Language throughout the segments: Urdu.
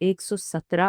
117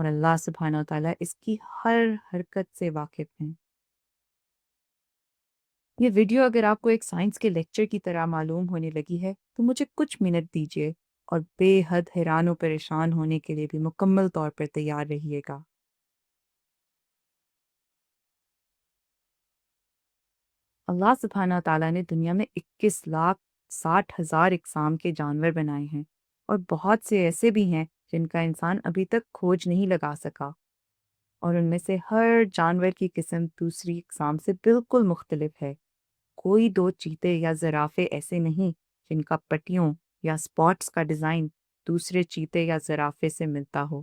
اور اللہ سبحانہ و تعالیٰ اس کی ہر حرکت سے واقف ہیں۔ یہ ویڈیو اگر آپ کو ایک سائنس کے لیکچر کی طرح معلوم ہونے لگی ہے تو مجھے کچھ منٹ دیجیے اور بے حد حیران و پریشان ہونے کے لیے بھی مکمل طور پر تیار رہیے گا۔ اللہ سبحانہ تعالیٰ نے دنیا میں 21,60,000 اقسام کے جانور بنائے ہیں، اور بہت سے ایسے بھی ہیں جن کا انسان ابھی تک کھوج نہیں لگا سکا، اور ان میں سے ہر جانور کی قسم دوسری اقسام سے بالکل مختلف ہے۔ کوئی دو چیتے یا زرافے ایسے نہیں جن کا پٹیوں یا سپاٹس کا ڈیزائن دوسرے چیتے یا زرافے سے ملتا ہو۔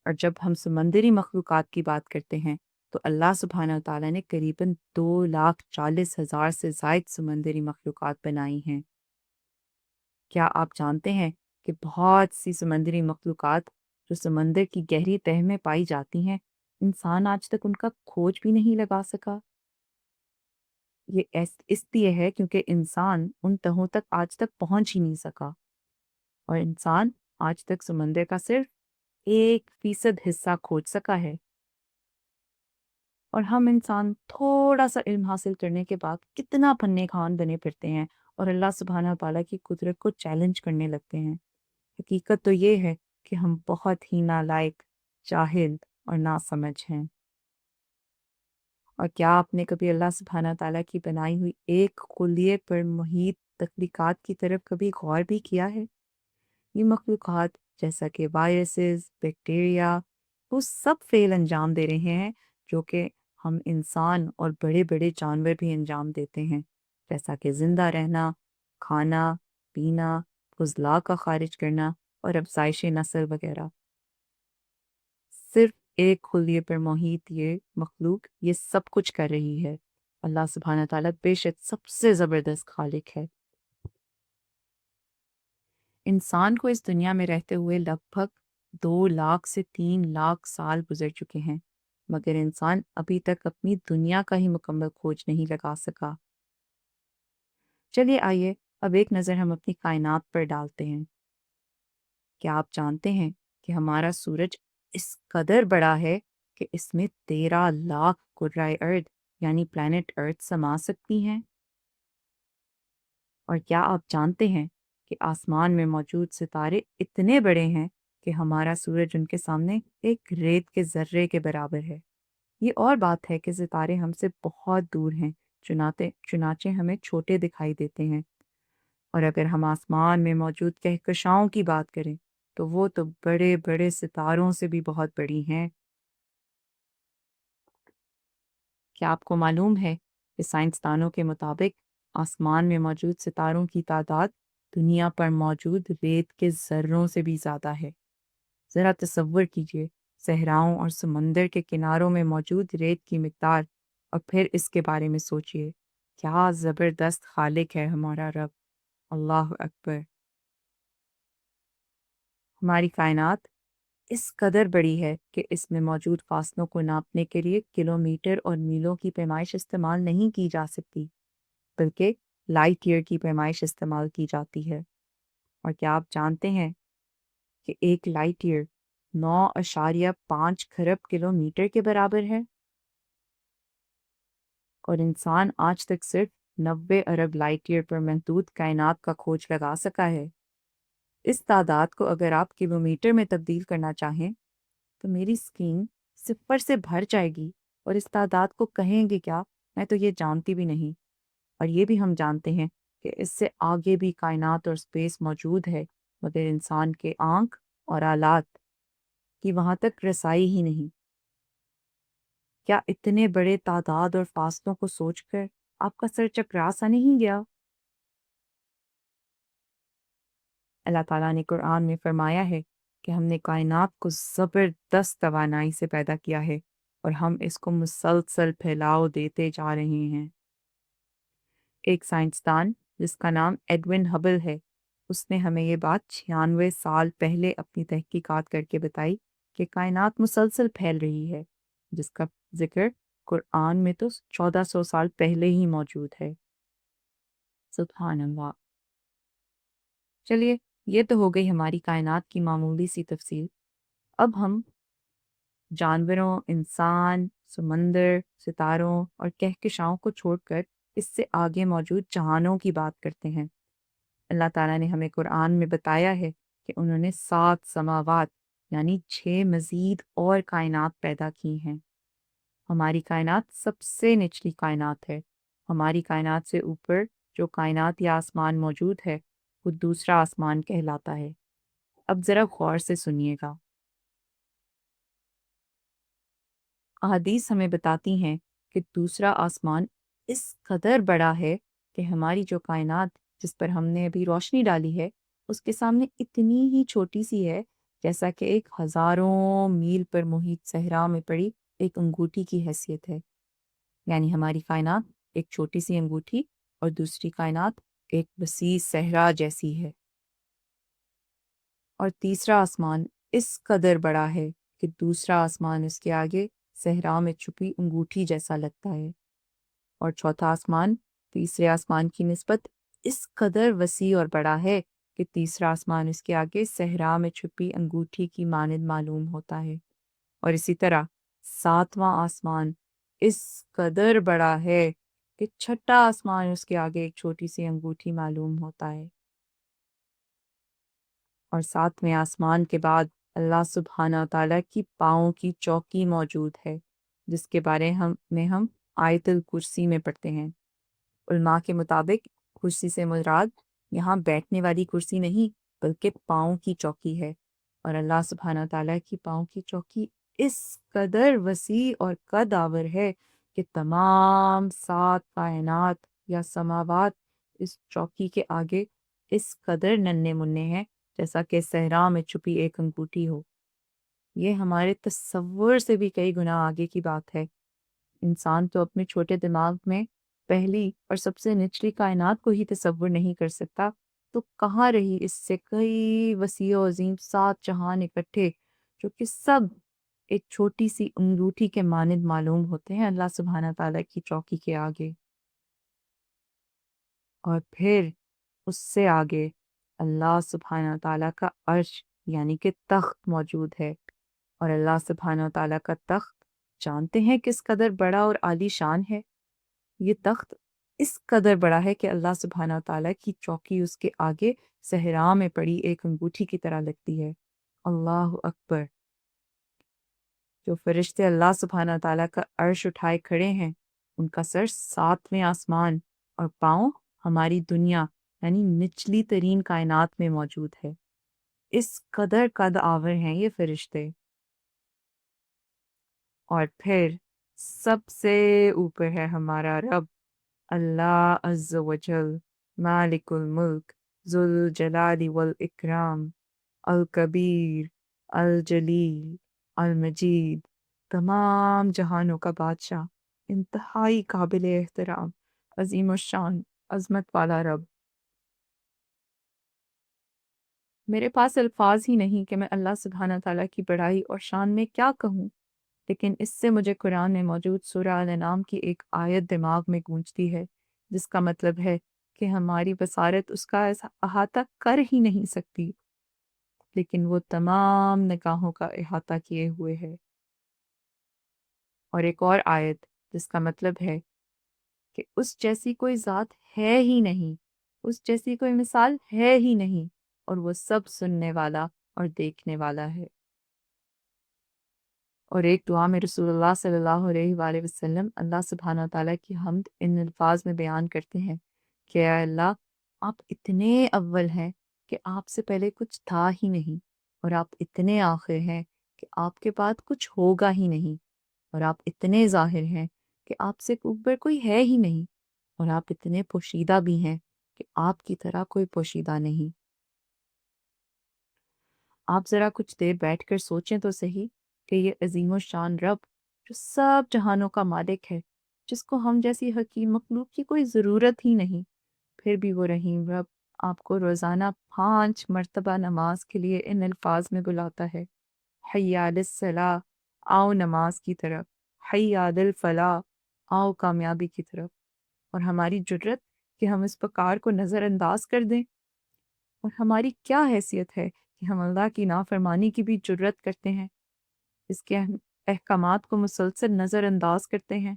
اور جب ہم سمندری مخلوقات کی بات کرتے ہیں تو اللہ سبحانہ تعالیٰ نے قریباً 2,40,000 سے زائد سمندری مخلوقات بنائی ہیں۔ کیا آپ جانتے ہیں کہ بہت سی سمندری مخلوقات جو سمندر کی گہری تہہ میں پائی جاتی ہیں، انسان آج تک ان کا کھوج بھی نہیں لگا سکا؟ یہ اس لیے ہے کیونکہ انسان ان تہوں تک آج تک پہنچ ہی نہیں سکا، اور انسان آج تک سمندر کا صرف 1% حصہ کھوج سکا ہے۔ اور ہم انسان تھوڑا سا علم حاصل کرنے کے بعد کتنا پنے خان بنے پھرتے ہیں اور اللہ سبحانہ تعالیٰ کی قدرت کو چیلنج کرنے لگتے ہیں۔ حقیقت تو یہ ہے کہ ہم بہت ہی نالائق، جاہل اور ناسمجھ ہیں۔ اور کیا آپ نے کبھی اللہ سبحانہ تعالیٰ کی بنائی ہوئی ایک خلیے پر محیط تخلیقات کی طرف کبھی غور بھی کیا ہے؟ یہ مخلوقات جیسا کہ وائرسز، بیکٹیریا، وہ سب فعل انجام دے رہے ہیں جو کہ ہم انسان اور بڑے بڑے جانور بھی انجام دیتے ہیں، جیسا کہ زندہ رہنا، کھانا، پینا، فضلہ کا خارج کرنا اور افزائش نسل وغیرہ۔ صرف ایک خلیے پر محیط یہ مخلوق یہ سب کچھ کر رہی ہے۔ اللہ سبحانہ تعالیٰ بے شک سب سے زبردست خالق ہے۔ انسان کو اس دنیا میں رہتے ہوئے لگ بھگ 2 لاکھ سے 3 لاکھ سال گزر چکے ہیں، مگر انسان ابھی تک اپنی دنیا کا ہی مکمل کھوج نہیں لگا سکا۔ چلیے آئیے اب ایک نظر ہم اپنی کائنات پر ڈالتے ہیں۔ کیا آپ جانتے ہیں کہ ہمارا سورج اس قدر بڑا ہے کہ اس میں 13 لاکھ کرۂ ارض یعنی پلانٹ ارتھ سما سکتی ہیں؟ اور کیا آپ جانتے ہیں کہ آسمان میں موجود ستارے اتنے بڑے ہیں کہ ہمارا سورج ان کے سامنے ایک ریت کے ذرے کے برابر ہے؟ یہ اور بات ہے کہ ستارے ہم سے بہت دور ہیں، چنانچہ ہمیں چھوٹے دکھائی دیتے ہیں، اور اگر ہم آسمان میں موجود کہکشاؤں کی بات کریں تو وہ تو بڑے بڑے ستاروں سے بھی بہت بڑی ہیں۔ کیا آپ کو معلوم ہے کہ سائنسدانوں کے مطابق آسمان میں موجود ستاروں کی تعداد دنیا پر موجود ریت کے ذروں سے بھی زیادہ ہے؟ ذرا تصور کیجئے، صحراؤں اور سمندر کے کناروں میں موجود ریت کی مقدار، اور پھر اس کے بارے میں سوچئے، کیا زبردست خالق ہے ہمارا رب! اللہ اکبر! ہماری کائنات اس قدر بڑی ہے کہ اس میں موجود فاصلوں کو ناپنے کے لیے کلومیٹر اور میلوں کی پیمائش استعمال نہیں کی جا سکتی، بلکہ لائٹ ایئر کی پیمائش استعمال کی جاتی ہے۔ اور کیا آپ جانتے ہیں کہ ایک لائٹ ایئر 9.5 کھرب کلومیٹر کے برابر ہے؟ اور انسان آج تک صرف 90 ارب لائٹ ایئر پر محدود کائنات کا کھوج لگا سکا ہے۔ اس تعداد کو اگر آپ کلومیٹر میں تبدیل کرنا چاہیں تو میری اسکرین صفر سے بھر جائے گی، اور اس تعداد کو کہیں گے کیا میں تو یہ جانتی بھی نہیں۔ اور یہ بھی ہم جانتے ہیں کہ اس سے آگے بھی کائنات اور اسپیس موجود ہے، مگر انسان کے آنکھ اور آلات کی وہاں تک رسائی ہی نہیں۔ کیا اتنے بڑے تعداد اور فاصلوں کو سوچ کر آپ کا سر چکرا سا نہیں گیا؟ اللہ تعالیٰ نے قرآن میں فرمایا ہے کہ ہم نے کائنات کو زبردست توانائی سے پیدا کیا ہے، اور ہم اس کو مسلسل پھیلاؤ دیتے جا رہے ہیں۔ ایک سائنسدان جس کا نام ایڈون ہبل ہے، اس نے ہمیں یہ بات 96 سال پہلے اپنی تحقیقات کر کے بتائی کہ کائنات مسلسل پھیل رہی ہے، جس کا ذکر قرآن میں تو 1400 سال پہلے ہی موجود ہے۔ سبحان اللہ! چلیے یہ تو ہو گئی ہماری کائنات کی معمولی سی تفصیل۔ اب ہم جانوروں، انسان، سمندر، ستاروں اور کہکشاؤں کو چھوڑ کر اس سے آگے موجود جہانوں کی بات کرتے ہیں۔ اللہ تعالیٰ نے ہمیں قرآن میں بتایا ہے کہ انہوں نے 7 سماوات یعنی 6 مزید اور کائنات پیدا کی ہیں۔ ہماری کائنات سب سے نچلی کائنات ہے۔ ہماری کائنات سے اوپر جو کائنات یا آسمان موجود ہے وہ دوسرا آسمان کہلاتا ہے۔ اب ذرا غور سے سنیے گا۔ احادیث ہمیں بتاتی ہیں کہ دوسرا آسمان اس قدر بڑا ہے کہ ہماری جو کائنات جس پر ہم نے ابھی روشنی ڈالی ہے اس کے سامنے اتنی ہی چھوٹی سی ہے جیسا کہ ایک ہزاروں میل پر محیط صحرا میں پڑی ایک انگوٹھی کی حیثیت ہے۔ یعنی ہماری کائنات ایک چھوٹی سی انگوٹھی اور دوسری کائنات ایک وسیع صحرا جیسی ہے۔ اور تیسرا آسمان اس قدر بڑا ہے کہ دوسرا آسمان اس کے آگے صحرا میں چھپی انگوٹھی جیسا لگتا ہے۔ اور چوتھا آسمان تیسرے آسمان کی نسبت اس قدر وسیع اور بڑا ہے کہ تیسرا آسمان اس کے آگے صحرا میں چھپی انگوٹھی کی مانند معلوم ہوتا ہے۔ اور اسی طرح ساتواں آسمان اس قدر بڑا ہے کہ چھٹا آسمان اس کے آگے ایک چھوٹی سی انگوٹھی معلوم ہوتا ہے۔ اور ساتویں آسمان کے بعد اللہ سبحانہ تعالیٰ کی پاؤں کی چوکی موجود ہے، جس کے بارے ہم آیت الکرسی میں پڑھتے ہیں۔ علماء کے مطابق کرسی سے مراد یہاں بیٹھنے والی کرسی نہیں بلکہ پاؤں کی چوکی ہے۔ اور اللہ سبحانہ تعالیٰ کی پاؤں کی چوکی اس قدر وسیع اور قد آور ہے کہ تمام 7 کائنات یا سماوات اس چوکی کے آگے اس قدر ننھے منھے ہیں جیسا کہ صحرا میں چھپی ایک انگوٹھی ہو۔ یہ ہمارے تصور سے بھی کئی گنا آگے کی بات ہے۔ انسان تو اپنے چھوٹے دماغ میں پہلی اور سب سے نچلی کائنات کو ہی تصور نہیں کر سکتا، تو کہاں رہی اس سے کئی وسیع و عظیم 7 جہان اکٹھے جو کہ سب ایک چھوٹی سی انگوٹھی کے مانند معلوم ہوتے ہیں اللہ سبحانہ تعالیٰ کی چوکی کے آگے۔ اور پھر اس سے آگے اللہ سبحانہ تعالیٰ کا عرش یعنی کہ تخت موجود ہے۔ اور اللہ سبحانہ تعالیٰ کا تخت جانتے ہیں کس قدر بڑا اور عالی شان ہے؟ یہ تخت اس قدر بڑا ہے کہ اللہ سبحانہ تعالیٰ کی چوکی اس کے آگے صحرا میں پڑی ایک انگوٹھی کی طرح لگتی ہے۔ اللہ اکبر! جو فرشتے اللہ سبحانہ تعالیٰ کا عرش اٹھائے کھڑے ہیں ان کا سر 7ویں آسمان اور پاؤں ہماری دنیا یعنی نچلی ترین کائنات میں موجود ہے۔ اس قدر قد آور ہیں یہ فرشتے۔ اور پھر سب سے اوپر ہے ہمارا رب اللہ عز و جل، مالک الملک، ذو الجلال والاکرام، الکبیر، الجلیل، المجید، تمام جہانوں کا بادشاہ، انتہائی قابل احترام، عظیم الشان، عظمت والا رب۔ میرے پاس الفاظ ہی نہیں کہ میں اللہ سبحانہ تعالیٰ کی بڑائی اور شان میں کیا کہوں، لیکن اس سے مجھے قرآن میں موجود سورہ الانعام کی ایک آیت دماغ میں گونجتی ہے، جس کا مطلب ہے کہ ہماری بصارت اس کا احاطہ کر ہی نہیں سکتی، لیکن وہ تمام نگاہوں کا احاطہ کیے ہوئے ہے۔ اور ایک اور آیت جس کا مطلب ہے کہ اس جیسی کوئی ذات ہے ہی نہیں، اس جیسی کوئی مثال ہے ہی نہیں، اور وہ سب سننے والا اور دیکھنے والا ہے۔ اور ایک دعا میں رسول اللہ صلی اللہ علیہ وآلہ وسلم اللہ سبحانہ تعالیٰ کی حمد ان الفاظ میں بیان کرتے ہیں کہ اے اللہ، آپ اتنے اول ہیں کہ آپ سے پہلے کچھ تھا ہی نہیں، اور آپ اتنے آخر ہیں کہ آپ کے بعد کچھ ہوگا ہی نہیں، اور آپ اتنے ظاہر ہیں کہ آپ سے اوپر کوئی ہے ہی نہیں، اور آپ اتنے پوشیدہ بھی ہیں کہ آپ کی طرح کوئی پوشیدہ نہیں۔ آپ ذرا کچھ دیر بیٹھ کر سوچیں تو صحیح کہ یہ عظیم الشان رب جو سب جہانوں کا مالک ہے، جس کو ہم جیسی حکیم مخلوق کی کوئی ضرورت ہی نہیں، پھر بھی وہ رحیم رب آپ کو روزانہ 5 مرتبہ نماز کے لیے ان الفاظ میں بلاتا ہے، حی علی الصلاح، آؤ نماز کی طرف، حی علی الفلاح، آؤ کامیابی کی طرف۔ اور ہماری جرت کہ ہم اس پکار کو نظر انداز کر دیں۔ اور ہماری کیا حیثیت ہے کہ ہم اللہ کی نافرمانی کی بھی جرت کرتے ہیں، اس کے احکامات کو مسلسل نظر انداز کرتے ہیں۔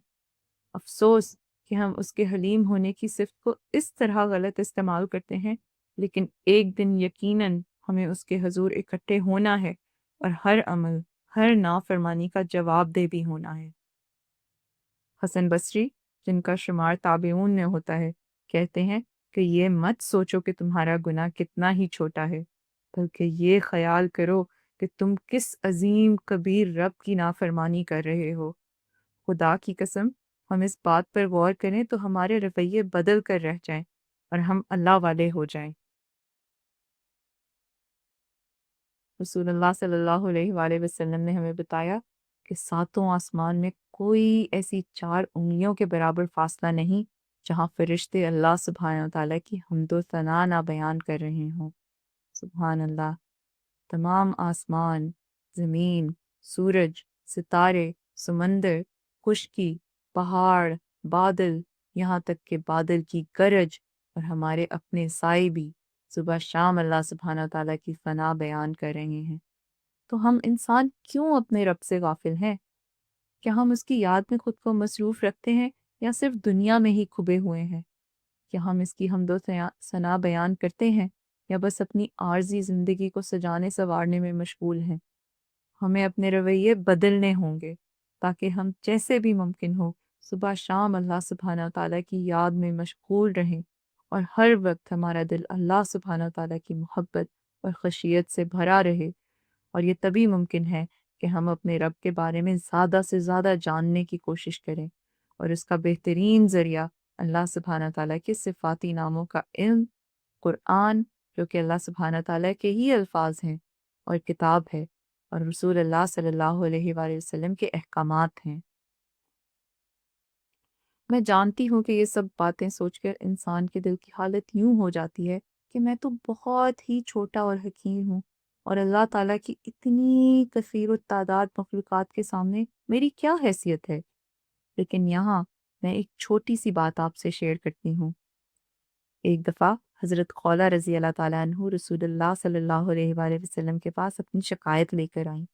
افسوس کہ ہم اس کے حلیم ہونے کی صفت کو اس طرح غلط استعمال کرتے ہیں، لیکن ایک دن یقیناً ہمیں اس کے حضور اکٹھے ہونا ہے اور ہر عمل، ہر نافرمانی کا جواب دہ بھی ہونا ہے۔ حسن بصری، جن کا شمار تابعون میں ہوتا ہے، کہتے ہیں کہ یہ مت سوچو کہ تمہارا گناہ کتنا ہی چھوٹا ہے، بلکہ یہ خیال کرو کہ تم کس عظیم کبیر رب کی نافرمانی کر رہے ہو۔ خدا کی قسم، ہم اس بات پر غور کریں تو ہمارے رویے بدل کر رہ جائیں اور ہم اللہ والے ہو جائیں۔ رسول اللہ صلی اللہ علیہ وآلہ وسلم نے ہمیں بتایا کہ ساتوں آسمان میں کوئی ایسی 4 انگلیوں کے برابر فاصلہ نہیں جہاں فرشتے اللہ سبحانہ وتعالیٰ کی حمد و ثنا نہ بیان کر رہے ہوں۔ سبحان اللہ! تمام آسمان، زمین، سورج، ستارے، سمندر، خشکی، پہاڑ، بادل، یہاں تک کہ بادل کی گرج اور ہمارے اپنے سائے بھی صبح شام اللہ سبحانہ تعالیٰ کی ثنا بیان کر رہے ہیں۔ تو ہم انسان کیوں اپنے رب سے غافل ہیں؟ کیا ہم اس کی یاد میں خود کو مصروف رکھتے ہیں یا صرف دنیا میں ہی کھبے ہوئے ہیں؟ کیا ہم اس کی حمد و ثنا بیان کرتے ہیں یا بس اپنی عارضی زندگی کو سجانے سنوارنے میں مشغول ہیں؟ ہمیں اپنے رویے بدلنے ہوں گے تاکہ ہم جیسے بھی ممکن ہو صبح شام اللہ سبحانہ تعالیٰ کی یاد میں مشغول رہیں اور ہر وقت ہمارا دل اللہ سبحانہ تعالیٰ کی محبت اور خشیت سے بھرا رہے۔ اور یہ تبھی ممکن ہے کہ ہم اپنے رب کے بارے میں زیادہ سے زیادہ جاننے کی کوشش کریں، اور اس کا بہترین ذریعہ اللہ سبحانہ تعالیٰ کے صفاتی ناموں کا علم، قرآن جو کہ اللہ سبحانہ تعالیٰ کے ہی الفاظ ہیں، اور کتاب ہے، اور رسول اللہ صلی اللہ علیہ وآلہ وسلم کے احکامات ہیں۔ میں جانتی ہوں کہ یہ سب باتیں سوچ کر انسان کے دل کی حالت یوں ہو جاتی ہے کہ میں تو بہت ہی چھوٹا اور حقیر ہوں، اور اللہ تعالیٰ کی اتنی کثیر التعداد مخلوقات کے سامنے میری کیا حیثیت ہے۔ لیکن یہاں میں ایک چھوٹی سی بات آپ سے شیئر کرتی ہوں۔ ایک دفعہ حضرت خولہ رضی اللہ تعالیٰ عنہ رسول اللہ صلی اللہ علیہ وآلہ وسلم کے پاس اپنی شکایت لے کر آئیں،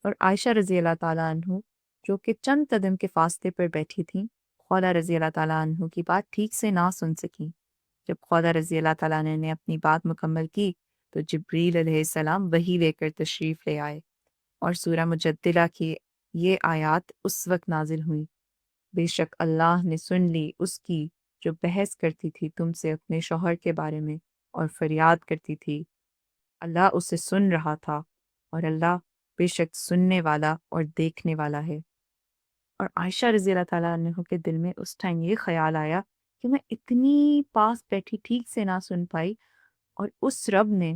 اور عائشہ رضی اللہ تعالیٰ عنہ جو کہ چند قدم کے فاصلے پر بیٹھی تھیں، خولہ رضی اللہ تعالیٰ عنہ کی بات ٹھیک سے نہ سن سکیں۔ جب خولہ رضی اللہ تعالیٰ عنہ نے اپنی بات مکمل کی تو جبریل علیہ السلام وحی لے کر تشریف لے آئے، اور سورہ مجدلہ کی یہ آیات اس وقت نازل ہوئی: بے شک اللہ نے سن لی اس کی جو بحث کرتی تھی تم سے اپنے شوہر کے بارے میں اور فریاد کرتی تھی، اللہ اسے سن رہا تھا، اور اللہ بے شک سننے والا اور دیکھنے والا ہے۔ اور عائشہ رضی اللہ تعالیٰ عنہ کے دل میں اس ٹائم یہ خیال آیا کہ میں اتنی پاس بیٹھی ٹھیک سے نہ سن پائی، اور اس رب نے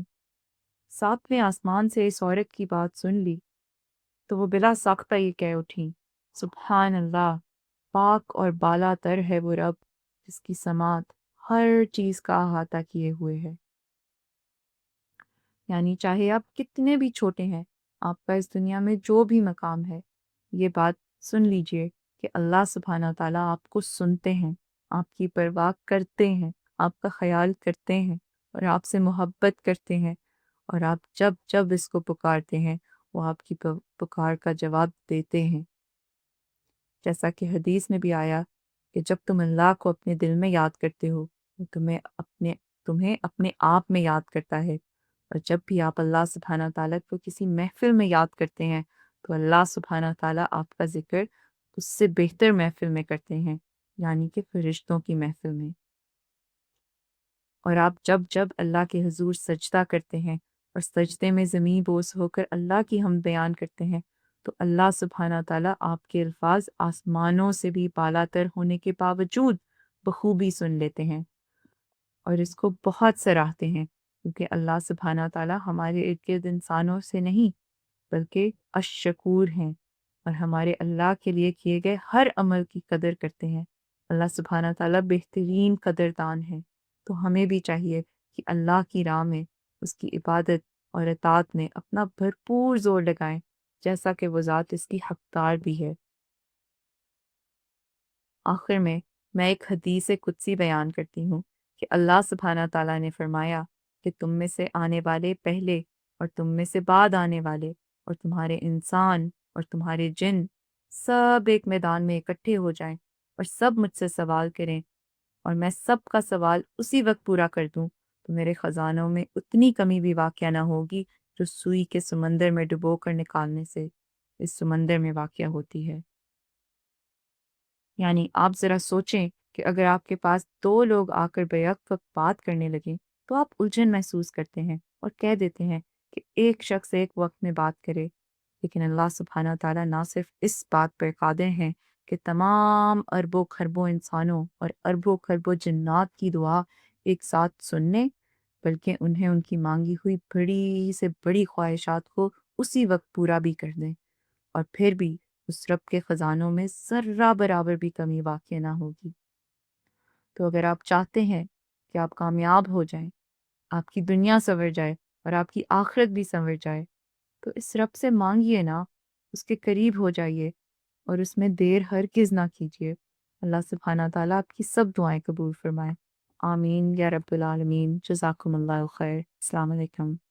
7ویں آسمان سے اس عورت کی بات سن لی، تو وہ بلا ساختہ یہ کہہ اٹھیں: سبحان اللہ! پاک اور بالا تر ہے وہ رب جس کی سماعت ہر چیز کا احاطہ کیے ہوئے ہے۔ یعنی چاہے آپ کتنے بھی چھوٹے ہیں، آپ کا اس دنیا میں جو بھی مقام ہے، یہ بات سن لیجئے کہ اللہ سبحانہ تعالیٰ آپ کو سنتے ہیں، آپ کی پرواہ کرتے ہیں، آپ کا خیال کرتے ہیں، اور آپ سے محبت کرتے ہیں، اور آپ جب جب اس کو پکارتے ہیں وہ آپ کی پکار کا جواب دیتے ہیں۔ جیسا کہ حدیث میں بھی آیا کہ جب تم اللہ کو اپنے دل میں یاد کرتے ہو تو تمہیں اپنے آپ میں یاد کرتا ہے، اور جب بھی آپ اللہ سبحانہ تعالیٰ کو کسی محفل میں یاد کرتے ہیں تو اللہ سبحانہ تعالیٰ آپ کا ذکر اس سے بہتر محفل میں کرتے ہیں، یعنی کہ فرشتوں کی محفل میں۔ اور آپ جب جب اللہ کے حضور سجدہ کرتے ہیں اور سجدے میں زمین بوس ہو کر اللہ کی حمد بیان کرتے ہیں تو اللہ سبحانہ تعالیٰ آپ کے الفاظ آسمانوں سے بھی بالا تر ہونے کے باوجود بخوبی سن لیتے ہیں، اور اس کو بہت سراہتے ہیں، کیونکہ اللہ سبحانہ تعالیٰ ہمارے ارد گرد انسانوں سے نہیں بلکہ الشکور ہیں، اور ہمارے اللہ کے لیے کیے گئے ہر عمل کی قدر کرتے ہیں۔ اللہ سبحانہ تعالیٰ بہترین قدردان ہے، تو ہمیں بھی چاہیے کہ اللہ کی راہ میں اس کی عبادت اور اطاعت میں اپنا بھرپور زور لگائیں، جیسا کہ وہ ذات اس کی حقدار بھی ہے۔ آخر میں ایک حدیث قدسی بیان کرتی ہوں کہ اللہ سبحانہ تعالیٰ نے فرمایا کہ تم میں سے آنے والے پہلے اور تم میں سے بعد آنے والے اور تمہارے انسان اور تمہارے جن سب ایک میدان میں اکٹھے ہو جائیں اور سب مجھ سے سوال کریں اور میں سب کا سوال اسی وقت پورا کر دوں تو میرے خزانوں میں اتنی کمی بھی واقع نہ ہوگی جو سوئی کے سمندر میں ڈبو کر نکالنے سے اس سمندر میں واقع ہوتی ہے۔ یعنی آپ ذرا سوچیں کہ اگر آپ کے پاس دو لوگ آ کر بیک وقت بات کرنے لگیں تو آپ الجھن محسوس کرتے ہیں اور کہہ دیتے ہیں کہ ایک شخص ایک وقت میں بات کرے، لیکن اللہ سبحانہ تعالیٰ نہ صرف اس بات پر قادر ہیں کہ تمام اربوں خربوں انسانوں اور اربوں خربوں جنات کی دعا ایک ساتھ سن لیں، بلکہ انہیں ان کی مانگی ہوئی بڑی سے بڑی خواہشات کو اسی وقت پورا بھی کر دیں، اور پھر بھی اس رب کے خزانوں میں ذرہ برابر بھی کمی واقع نہ ہوگی۔ تو اگر آپ چاہتے ہیں کہ آپ کامیاب ہو جائیں، آپ کی دنیا سنور جائے اور آپ کی آخرت بھی سنور جائے، تو اس رب سے مانگیے نا، اس کے قریب ہو جائیے اور اس میں دیر ہرگز نہ کیجیے۔ اللہ سبحانہ تعالیٰ آپ کی سب دعائیں قبول فرمائے۔ آمین یا رب العالمین۔ جزاکم اللہ خیر۔ السلام علیکم۔